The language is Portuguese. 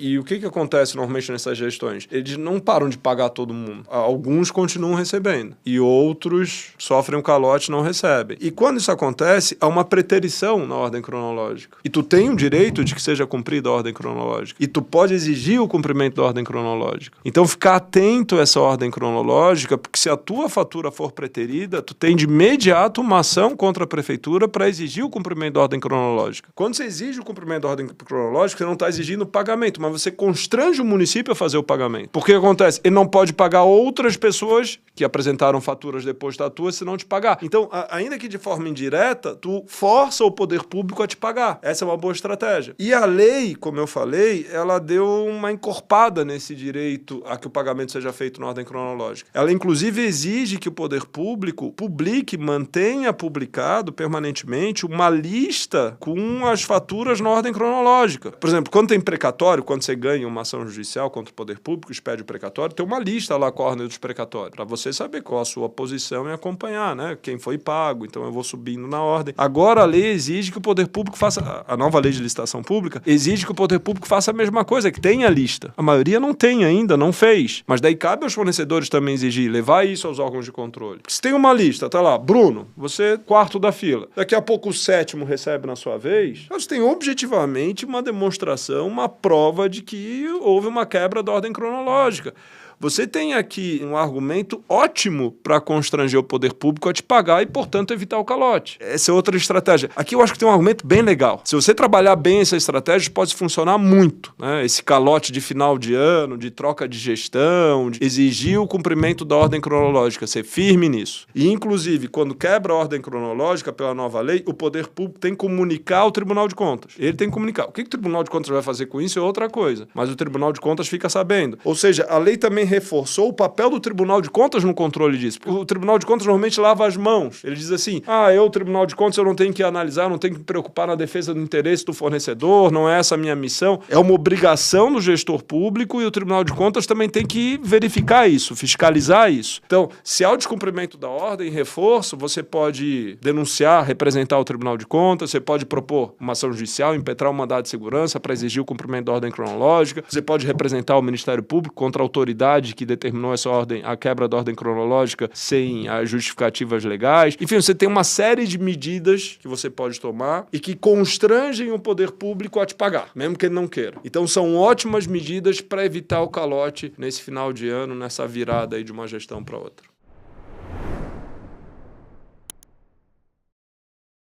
E o que acontece normalmente nessas gestões? Eles não param de pagar todo mundo. Alguns continuam recebendo e outros sofrem um calote e não recebem. E quando isso acontece, há uma preterição na ordem cronológica. E tu tem o direito de que seja cumprida a ordem cronológica. E tu pode exigir o cumprimento da ordem cronológica. Então, ficar atento a essa ordem cronológica, porque se a tua fatura for preterida, tu tem de imediato uma ação contra a prefeitura para exigir o cumprimento da ordem cronológica. Quando você exige o cumprimento da ordem cronológica, você não está exigindo o pagamento, mas você constrange o município a fazer o pagamento. Porque acontece? Ele não pode pagar outras pessoas que apresentaram faturas depois da tua se não te pagar. Então, ainda que de forma indireta, tu força o poder público a te pagar. Essa é uma boa estratégia. E a lei, como eu falei, ela deu uma encorpada nesse direito a que o pagamento seja feito na ordem cronológica. Ela, inclusive, exige que o poder público publique, mantenha publicado permanentemente uma lista com as faturas na ordem cronológica. Por exemplo, quando tem precatório, quando você ganha uma ação judicial contra o poder público, expede o precatório, tem uma lista lá com a ordem dos precatórios, para você saber qual a sua posição e acompanhar, né? Quem foi pago, então eu vou subindo na ordem. Agora a lei exige que o poder público faça, a nova lei de licitação pública, exige que o poder público faça a mesma coisa, que tenha a lista. A maioria não tem ainda, não fez. Mas daí cabe aos fornecedores também exigir, levar isso aos órgãos de controle. Se tem uma lista, tá lá, Bruno, você quarto da fila. Daqui a pouco o sétimo recebe na sua vez. Você tem objetivamente uma demonstração, uma prova de que houve uma quebra da ordem cronológica. Você tem aqui um argumento ótimo para constranger o poder público a te pagar e, portanto, evitar o calote. Essa é outra estratégia. Aqui eu acho que tem um argumento bem legal. Se você trabalhar bem essa estratégia, pode funcionar muito, né? Esse calote de final de ano, de troca de gestão, de exigir o cumprimento da ordem cronológica, ser firme nisso. E, inclusive, quando quebra a ordem cronológica pela nova lei, o poder público tem que comunicar ao Tribunal de Contas. Ele tem que comunicar. O que o Tribunal de Contas vai fazer com isso é outra coisa. Mas o Tribunal de Contas fica sabendo. Ou seja, a lei também reforçou o papel do Tribunal de Contas no controle disso. Porque o Tribunal de Contas normalmente lava as mãos. Ele diz assim, o Tribunal de Contas eu não tenho que analisar, não tenho que me preocupar na defesa do interesse do fornecedor, não é essa a minha missão. É uma obrigação do gestor público e o Tribunal de Contas também tem que verificar isso, fiscalizar isso. Então, se há o descumprimento da ordem, reforço, você pode denunciar, representar o Tribunal de Contas, você pode propor uma ação judicial, impetrar um mandado de segurança para exigir o cumprimento da ordem cronológica, você pode representar o Ministério Público contra a autoridade que determinou essa ordem, a quebra da ordem cronológica sem as justificativas legais. Enfim, você tem uma série de medidas que você pode tomar e que constrangem o poder público a te pagar, mesmo que ele não queira. Então são ótimas medidas para evitar o calote nesse final de ano, nessa virada aí de uma gestão para outra.